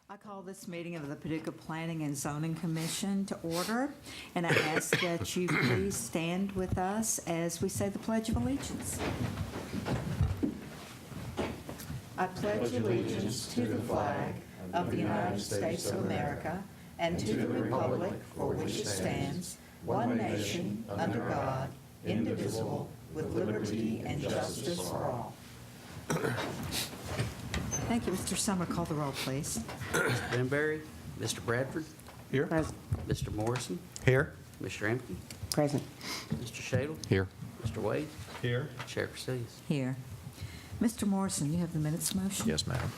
I call this meeting of the Paducah Planning and Zoning Commission to order, and I ask that you please stand with us as we say the Pledge of Allegiance. I pledge allegiance to the flag of the United States of America and to the republic for which it stands, one nation, under God, indivisible, with liberty and justice for all. Thank you, Mr. Summer. Call the roll, please. Mr. Benberry, Mr. Bradford, Here. Present. Mr. Morrison, Here. Mr. Emke, Present. Mr. Shadle, Here. Mr. Wade, Here. Chair Casillas. Here. Mr. Morrison, you have the minutes motion? Yes, ma'am.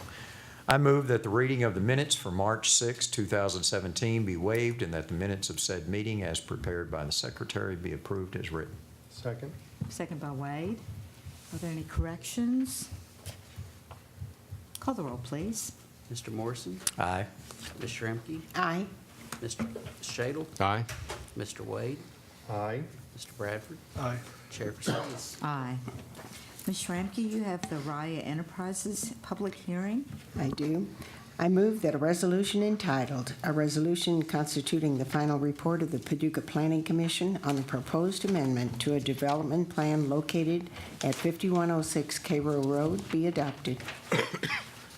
I move that the reading of the minutes for March 6, 2017 be waived and that the minutes of said meeting as prepared by the secretary be approved as written. Second. Second by Wade. Are there any corrections? Call the roll, please. Mr. Morrison, Aye. Mr. Emke, Aye. Mr. Shadle, Aye. Mr. Wade, Aye. Mr. Bradford, Aye. Chair Casillas. Aye. Ms. Schramke, you have the Raya Enterprises public hearing. I do. I move that a resolution entitled, "A Resolution Constituting the Final Report of the Paducah Planning Commission on the Proposed Amendment to a Development Plan Located at 5106 Cairo Road," be adopted.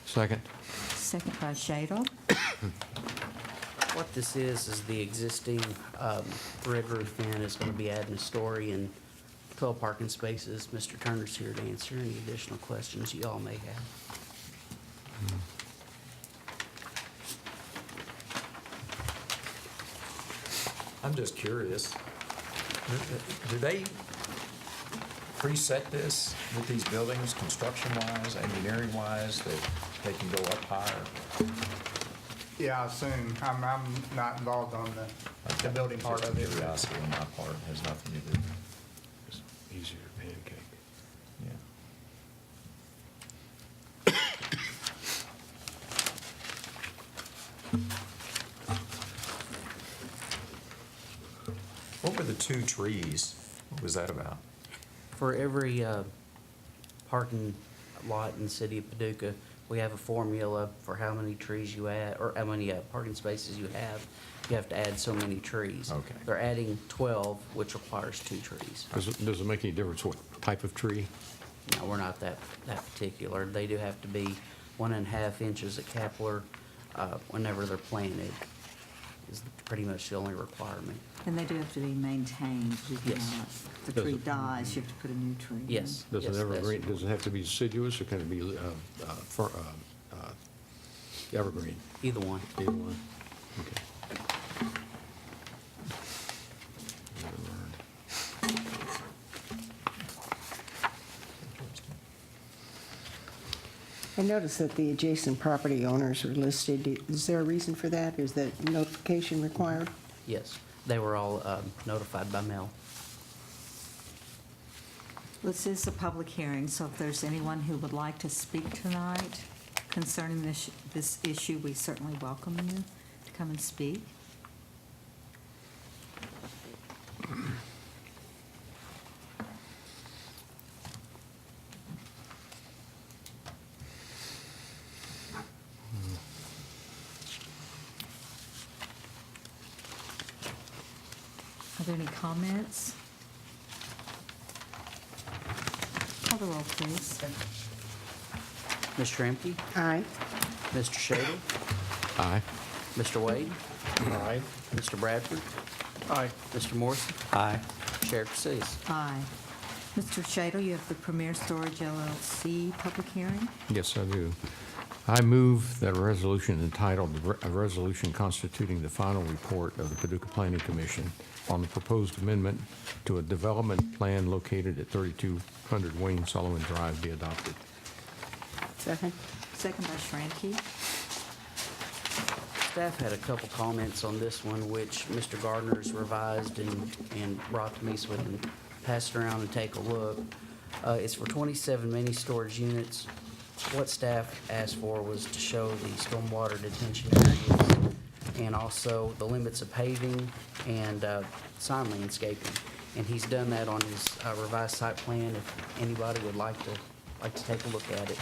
Second. Second by Shadle. What this is the existing Red Roof Inn is going to be adding a story and 12 parking spaces. Mr. Turner's here to answer any additional questions you all may have. I'm just curious, do they preset this with these buildings, construction-wise, engineering-wise, that they can go up higher? Yeah, I assume. I'm not involved on the building part of it. Just curiosity on my part, has nothing to do. It's easier pancake. Yeah. What were the two trees? What was that about? For every parking lot in the city of Paducah, we have a formula for how many trees you add, or how many parking spaces you have. You have to add so many trees. Okay. They're adding 12, which requires 2 trees. Does it make any difference what type of tree? No, we're not that particular. They do have to be 1.5 inches at Kepler whenever they're planted, is pretty much the only requirement. And they do have to be maintained. You Yes. cannot, if the tree dies, you have to put a new tree in. Yes. Does yes, it that's- evergreen, does it have to be deciduous or can it be evergreen? Either one. Either one? Okay. Never learned. I noticed that the adjacent property owners are listed. Is there a reason for that? Is that notification required? Yes. They were all notified by mail. This is a public hearing, so if there's anyone who would like to speak tonight concerning this issue, we certainly welcome you to come and speak. Are there any comments? Call the roll, please. Mr. Emke, Aye. Mr. Shadle, Aye. Mr. Wade, Aye. Mr. Bradford, Aye. Mr. Morrison, Aye. Chair Casillas. Aye. Mr. Shadle, you have the Premier Storage LLC public hearing. Yes, I do. I move that a resolution entitled, "A Resolution Constituting the Final Report of the Paducah Planning Commission on the Proposed Amendment to a Development Plan Located at 3200 Wayne Sullivan Drive," be adopted. Second. Second by Schranke. Staff had a couple comments on this one, which Mr. Gardner's revised and brought to me so we can pass it around and take a look. It's for 27 mini storage units. What staff asked for was to show the stormwater detention areas and also the limits of paving and sign landscaping. And he's done that on his revised site plan if anybody would like to take a look at it.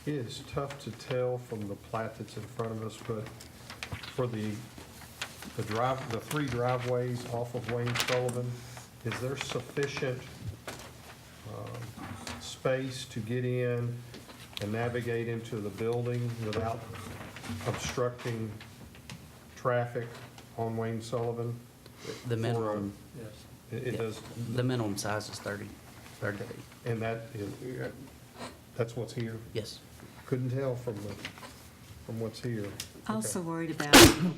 It is tough to tell from the plat that's in front of us, but for the three driveways off of Wayne Sullivan, is there sufficient space to get in and navigate into the building without obstructing traffic on Wayne Sullivan? The minimum, It does, the minimum size is 30 feet. and that's what's here? Yes. Couldn't tell from what's here. Also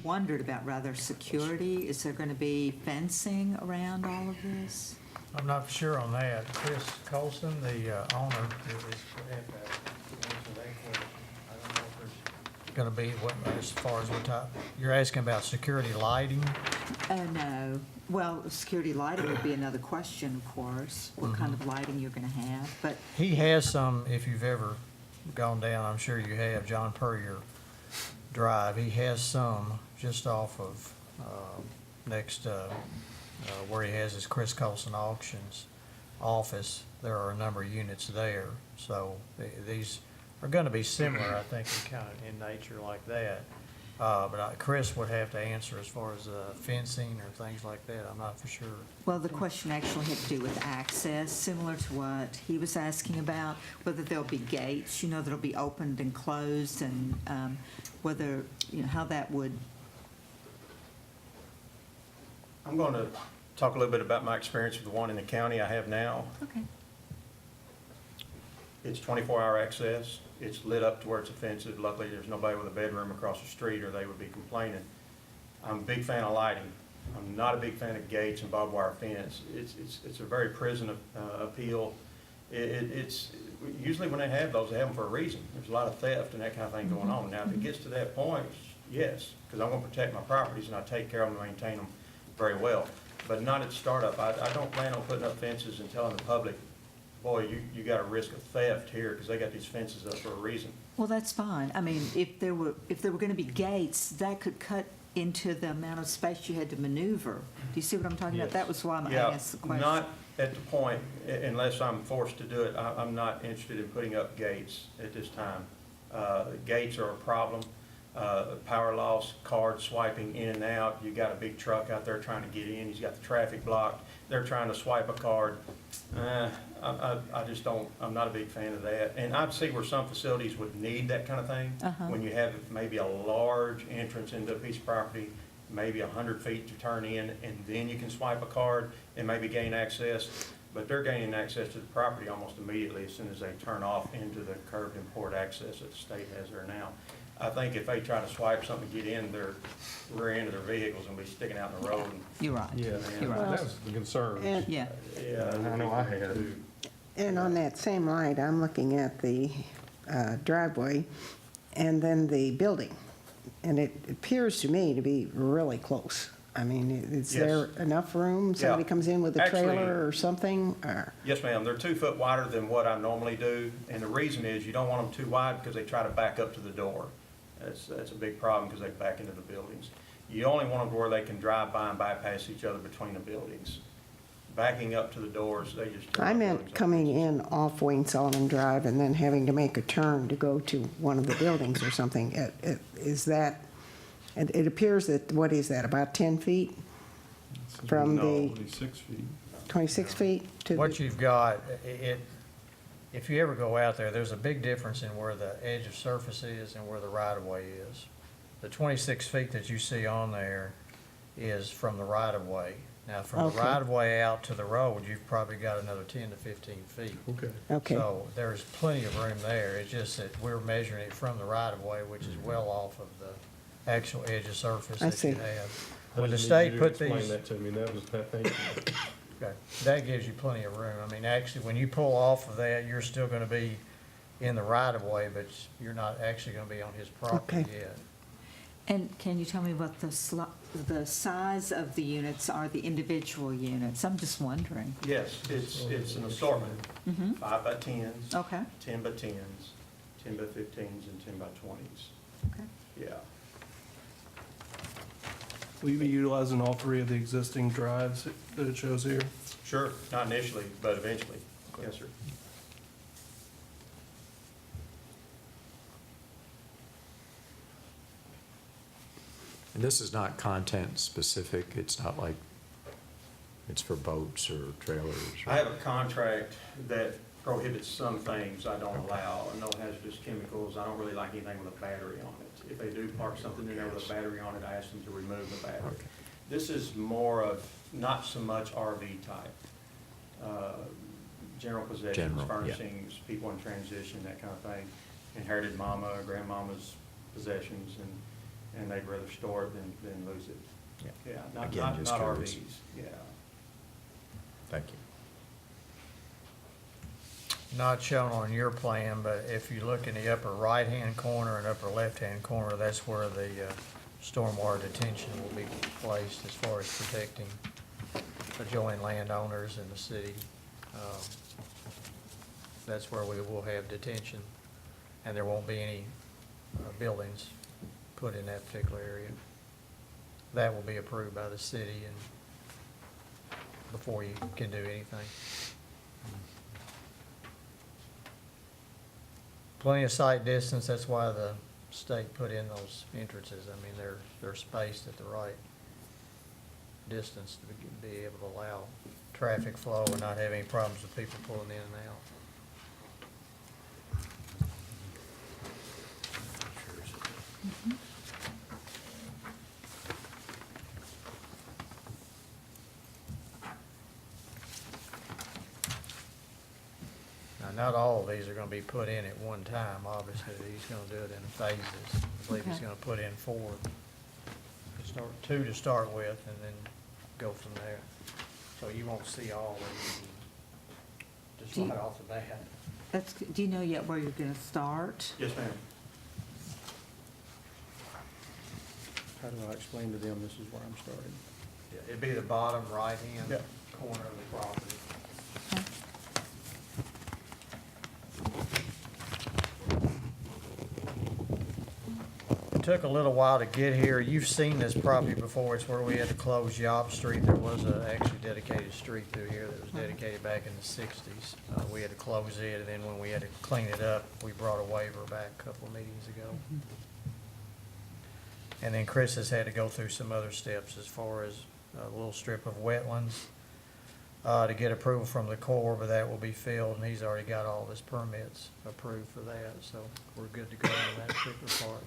wondered about rather security. Is there going to be fencing around all of this? I'm not sure on that. Chris Colston, the owner, is answer that question. I don't know if there's going to be, as far as what type, you're asking about security lighting? No. Well, security lighting would be another question, of course, what kind of lighting you're going to have, but He has some, if you've ever gone down, I'm sure you have, John Purrier Drive. He has some just off of next where he has his Chris Colson Auctions office. There are a number of units there. So these are going to be similar, I think, in nature like that. But Chris would have to answer as far as fencing or things like that. I'm not for sure. well, the question actually had to do with access, similar to what he was asking about, whether there'll be gates, that'll be opened and closed, and whether, how that would. I'm going to talk a little bit about my experience with the one in the county I have now. Okay. It's 24-hour access. It's lit up to where it's offensive. Luckily, there's nobody with a bedroom across the street or they would be complaining. I'm a big fan of lighting. I'm not a big fan of gates and barbed wire fence. It's a very prison appeal. It's usually when they have those, they have them for a reason. There's a lot of theft and that kind of thing going on. Now, if it gets to that point, yes, because I'm going to protect my properties and I take care of them and maintain them very well. But not at startup. I don't plan on putting up fences and telling the public, boy, you got a risk of theft here because they got these fences up for a reason. Well, that's fine. I mean, if there were going to be gates, that could cut into the amount of space you had to maneuver. Do you see what I'm talking about? Yes. That was why I Yeah, asked the question. not at the point, unless I'm forced to do it, I'm not interested in putting up gates at this time. Gates are a problem. Power loss, card swiping in and out. You got a big truck out there trying to get in. He's got the traffic blocked. They're trying to swipe a card. I just don't, I'm not a big fan of that. And I'd see where some facilities would need that kind of thing. When you have maybe a large entrance into a piece of property, maybe 100 feet to turn in, and then you can swipe a card and maybe gain access. But they're gaining access to the property almost immediately as soon as they turn off into the curbed and port access that the state has there now. I think if they try to swipe something to get in, their rear end of their vehicle's gonna be sticking out in the road. You're right. Yeah, You're right. that was the concern. And- Yeah. Yeah, I know I had. And on that same light, I'm looking at the driveway and then the building. And it appears to me to be really close. I mean, is there enough room? Somebody Yeah. comes in with a Actually- trailer or something? Or Yes, ma'am. They're 2 foot wider than what I normally do. And the reason is you don't want them too wide because they try to back up to the door. That's a big problem because they back into the buildings. You only want them to where they can drive by and bypass each other between the buildings. Backing up to the doors, they just. tear I up meant buildings up. coming in off Wayne Sullivan Drive and then having to make a turn to go to one of the buildings or something. Is that, it appears that, what is that, about 10 feet from the 26 feet. 26 feet to What the, you've got, if you ever go out there, there's a big difference in where the edge of surface is and where the right-of-way is. The 26 feet that you see on there is from the right-of-way. Now, from the Okay. right-of-way out to the road, you've probably got another 10 to 15 feet. Okay. okay. So there's plenty of room there. It's just that we're measuring it from the right-of-way, which is well off of the actual edge of surface I that you see. have. I When the just need state you to put explain these. that to me. That was, thank you. Okay, that gives you plenty of room. I mean, actually, when you pull off of that, you're still gonna be in the right of way, but you're not actually gonna be on his property Okay. yet. And can you tell me what the size of the units are, the individual units? I'm just wondering. Yes, it's an assortment. 5 by 10s. Okay. 10 by 10s, 10 by 15s, and 10 by 20s. Okay. Yeah. Will you be utilizing all three of the existing drives that it shows here? Sure, not initially, but eventually. Yes, sir. And this is not content specific, it's not like it's for boats or trailers? or- I have a contract that prohibits some things I don't allow, no hazardous chemicals. I don't really like anything with a battery on it. If they do park something in there with a battery on it, I ask them to remove the battery. Okay. This is more of, not so much RV type. General possessions, General, yeah. furnishings, people in transition, that kind of thing. Inherited mama or grandmama's possessions, and they'd rather store it than lose it. Yeah. Yeah, not, Again, not, just not curious. RVs, yeah. Thank you. Not shown on your plan, but if you look in the upper right-hand corner and upper left-hand corner, that's where the stormwater detention will be placed as far as protecting adjoining landowners in the city. That's where we will have detention, and there won't be any buildings put in that particular area. That will be approved by the city and before you can do anything. Plenty of sight distance, that's why the state put in those entrances. I mean, they're spaced at the right distance to be able to allow traffic flow and not have any problems with people pulling in and out. Now, not all of these are gonna be put in at one time, obviously, he's gonna do it in phases. I believe he's Okay. gonna put in 4, two to start with, and then go from there. So you won't see all of these just Do you- right off the bat. Do you know yet where you're gonna start? Yes, ma'am. How do I explain to them this is where I'm starting? Yeah, it'd be the bottom right-hand Yep. corner of the property. Okay. It took a little while to get here. You've seen this property before. It's where we had to close Yop Street. There was a actually dedicated street through here that was dedicated back in the 60s. We had to close it, and then when we had to clean it up, we brought a waiver back a couple of meetings ago. And then Chris has had to go through some other steps as far as a little strip of wetlands to get approval from the Corps, but that will be filled, and he's already got all of his permits approved for that, so we're good to go on that particular part.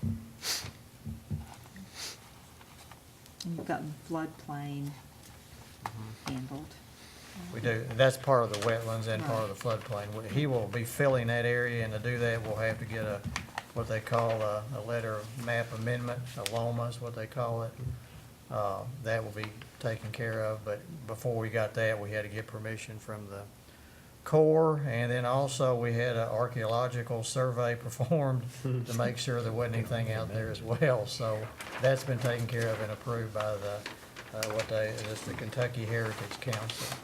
And you've gotten floodplain handled. We do, that's part of the wetlands and part of the floodplain. He will be filling that area, and to do that, we'll have to get what they call a letter of map amendment, a LOMA is what they call it. That will be taken care of, but before we got that, we had to get permission from the Corps, and then also we had an archaeological survey performed to make sure there wasn't anything out there as well. So that's been taken care of and approved by the Kentucky Heritage Council.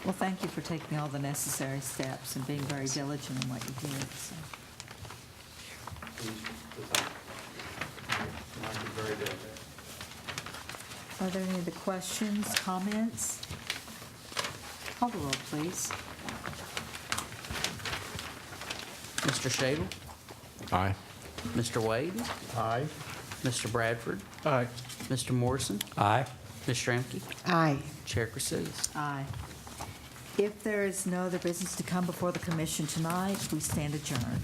Well, thank you for taking all the necessary steps and being very diligent in what you did, so. Very good. Are there any other questions, comments? Call the roll, please. Mr. Shadle? Aye. Mr. Wade? Aye. Mr. Bradford? Aye. Mr. Morrison? Aye. Ms. Shramky? Aye. Chair Chrysilis? Aye. If there is no other business to come before the commission tonight, we stand adjourned.